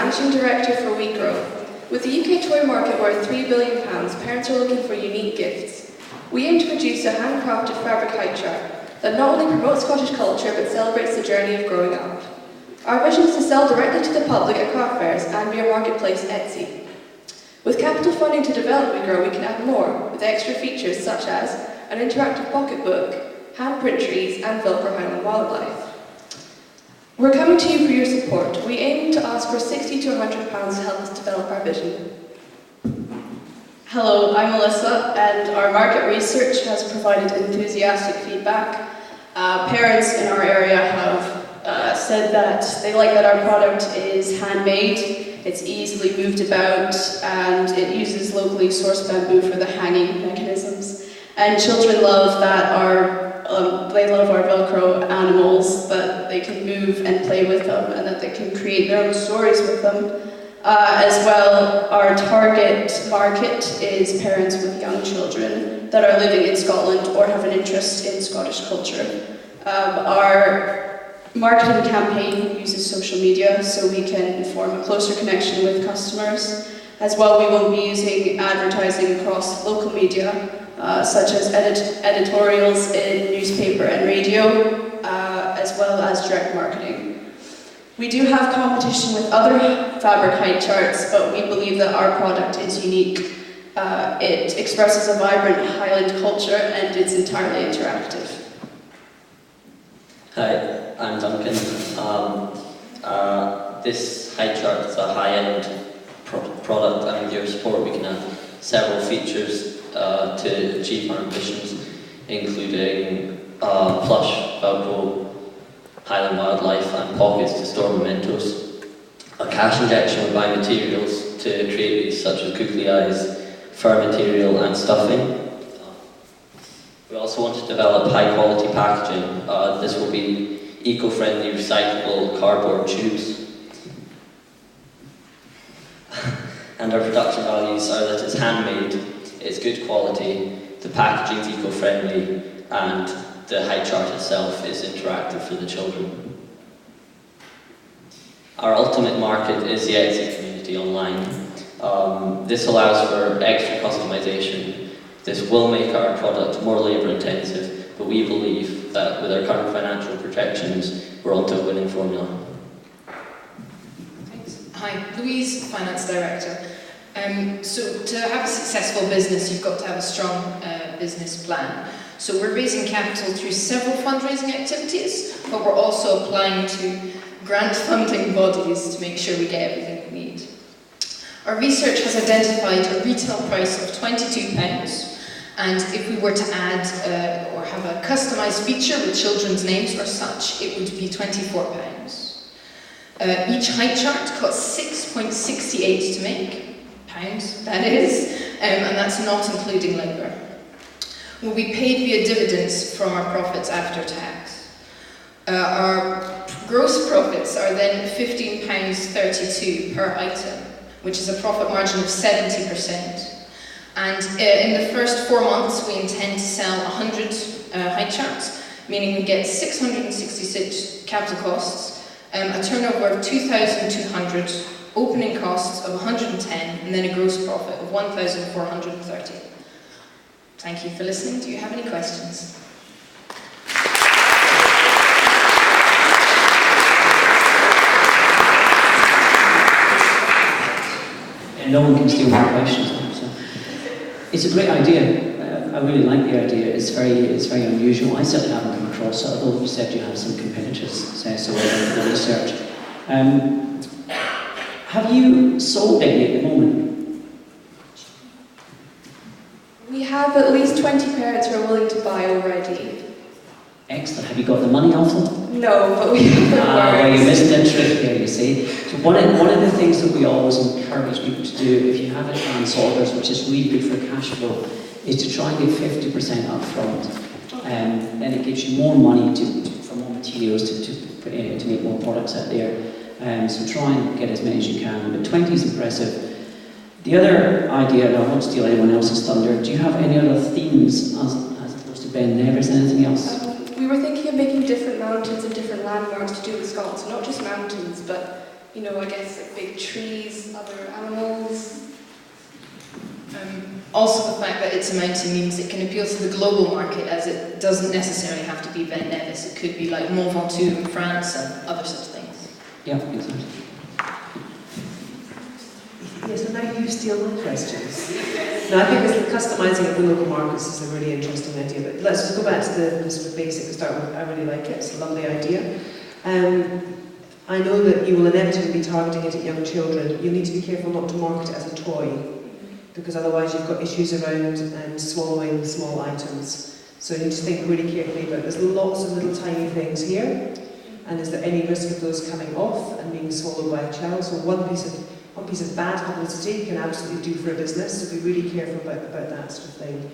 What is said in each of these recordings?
Managing Director for WeGrow. With the UK toy market worth £3 billion, parents are looking for unique gifts. We aim to produce a handcrafted fabric height chart that not only promotes Scottish culture but celebrates the journey of growing up. Our vision is to sell directly to the public at craft fairs and via marketplace Etsy. With capital funding to develop WeGrow, we can add more with extra features such as an interactive pocketbook, handprint trees, and Velcro Highland wildlife. We're coming to you for your support. We aim to ask for £60 to £100 to help us develop our vision. Hello, I'm Melissa, and our market research has provided enthusiastic feedback. Parents in our area have said that they like that our product is handmade, it's easily moved about, and it uses locally sourced bamboo for the hanging mechanisms. And children love that they love our Velcro animals, that they can move and play with them, and that they can create their own stories with them. As well, our target market is parents with young children that are living in Scotland or have an interest in Scottish culture. Our marketing campaign uses social media so we can form a closer connection with customers. As well, we will be using advertising across local media, such as editorials in newspaper and radio, as well as direct marketing. We do have competition with other fabric height charts, but we believe that our product is unique. It expresses a vibrant Highland culture and it's entirely interactive. Hi, I'm Duncan. This height chart is a high-end product, and with your support we can add several features to achieve our ambitions, including plush, Velcro, Highland wildlife and pockets to store mementos. A cash injection would buy materials to create these such as googly eyes, fur material and stuffing. We also want to develop high quality packaging. This will be eco-friendly recyclable cardboard tubes. And our production values are that it's handmade, it's good quality, the packaging is eco-friendly and the height chart itself is interactive for the children. Our ultimate market is the Etsy community online. This allows for extra customization. This will make our product more labour intensive, but we believe that with our current financial projections, we're onto a winning formula. Thanks. Hi, Louise, Finance Director. So to have a successful business, you've got to have a strong business plan. So we're raising capital through several fundraising activities, but we're also applying to grant funding bodies to make sure we get everything we need. Our research has identified a retail price of £22, and if we were to add or have a customised feature with children's names or such, it would be £24. Each height chart costs £6.68 to make, pounds that is, and that's not including labour. Will be paid via dividends from our profits after tax. Our gross profits are then £15.32 per item, which is a profit margin of 70%. And in the first 4 months, we intend to sell 100 height charts, meaning we get 666 capital costs, a turnover of 2,200, opening costs of 110, and then a gross profit of 1,430. Thank you for listening. Do you have any questions? And no one can steal my questions. So. It's a great idea. I really like the idea. It's very unusual. I certainly haven't come across it, although you said you have some competitors, so in the research. Have you sold any at the moment? We have at least 20 parents who are willing to buy already. Excellent. Have you got the money off them? No, but we have the well, you missed an trick here, you see. So one of the things that we always encourage people to do, if you have advance orders, which is really good for cash flow, is to try and get 50% up front. Then it gives you more money for more materials to make more products out there. So try and get as many as you can. But 20 is impressive. The other idea, and I won't steal anyone else's thunder, do you have any other themes as opposed to Ben Nevis, anything else? We were thinking of making different mountains and different landmarks to do with Scotland, so not just mountains, but you know, I guess like big trees, other animals. Also the fact that it's a mountain means it can appeal to the global market, as it doesn't necessarily have to be Ben Nevis. It could be like Mont Ventoux in France and other such things. Yeah, exactly. Yes, and now you steal my questions. No, I think this customising of the local markets is a really interesting idea, but let's just go back to the sort of basic to start with. I really like it, it's a lovely idea. I know that you will inevitably be targeting it at young children. You need to be careful not to market it as a toy, because otherwise you've got issues around swallowing small items. So you need to think really carefully about, there's lots of little tiny things here, and is there any risk of those coming off and being swallowed by a child? So one piece of bad publicity can absolutely do for a business, so be really careful about that sort of thing.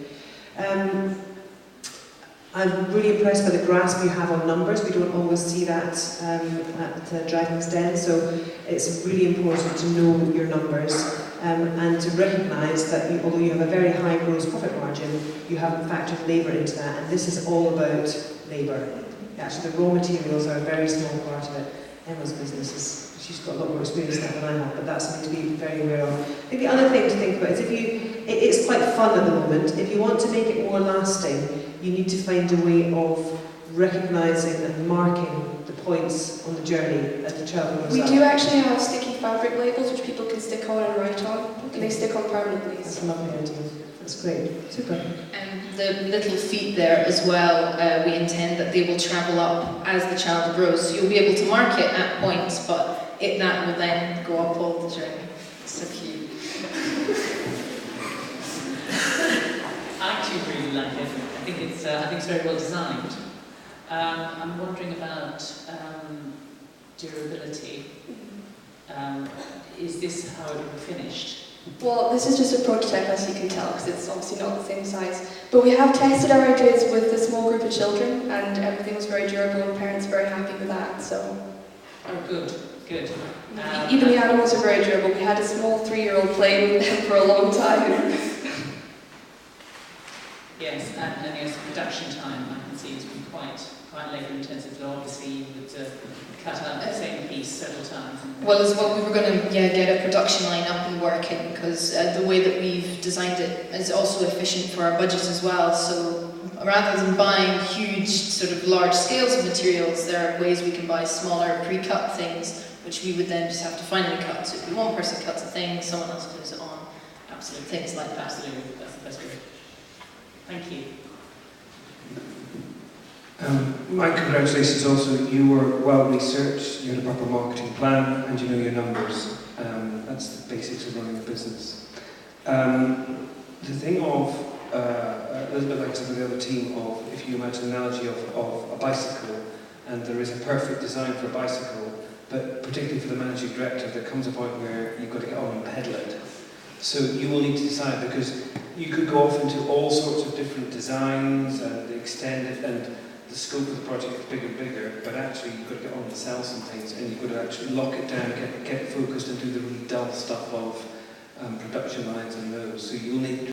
I'm really impressed by the grasp you have on numbers. We don't always see that at Dragon's Den, so it's really important to know your numbers and to recognise that although you have a very high gross profit margin, you haven't factored labour into that, and this is all about labour. Actually, the raw materials are a very small part of it. Emma's business she's got a lot more experience in that than I have, but that's something to be very aware of. I think the other thing to think about is it's quite fun at the moment. If you want to make it more lasting, you need to find a way of recognising and marking the points on the journey as the child grows We up. do actually have sticky fabric labels which people can stick on and write on, and they stick on permanently. That's a lovely idea. That's great. Super. And the little feet there as well, we intend that they will travel up as the child grows. So you'll be able to mark it at points, but that will then go up all the journey. So cute. I actually really like it. I think it's very well designed. I'm wondering about durability. Is this how it will be finished? Well, this is just a prototype, as you can tell, because it's obviously not the same size. But we have tested our ideas with a small group of children, and everything was very durable, and parents are very happy with that. So. Oh, good. Good. Even the animals are very durable. We had a small 3-year-old playing with them for a long time. Yes, and yes, production time I can see has been quite labour intensive. So obviously you would cut out the same piece several times. Well, as well, we were going to get a production line up and working, because the way that we've designed it is also efficient for our budget as well. So rather than buying huge, sort of large scales of materials, there are ways we can buy smaller pre-cut things, which we would then just have to finally cut. So if one person cuts a thing, someone else glues it on. Absolutely, things like that. Absolutely, that's the best way. Thank you. My congratulations also. You were well researched, you had a proper marketing plan, and you know your numbers. That's the basics of running a business. The thing of, a little bit like some of the other team, of if you imagine an analogy of a bicycle, and there is a perfect design for a bicycle, but particularly for the managing director, there comes a point where you've got to get on and pedal it. So you will need to decide, because you could go off into all sorts of different designs and extend it, and the scope of the project is bigger and bigger, but actually you've got to get on and sell some things, and you've got to actually lock it down, get it focused, and do the really dull stuff of production lines and those. So you'll need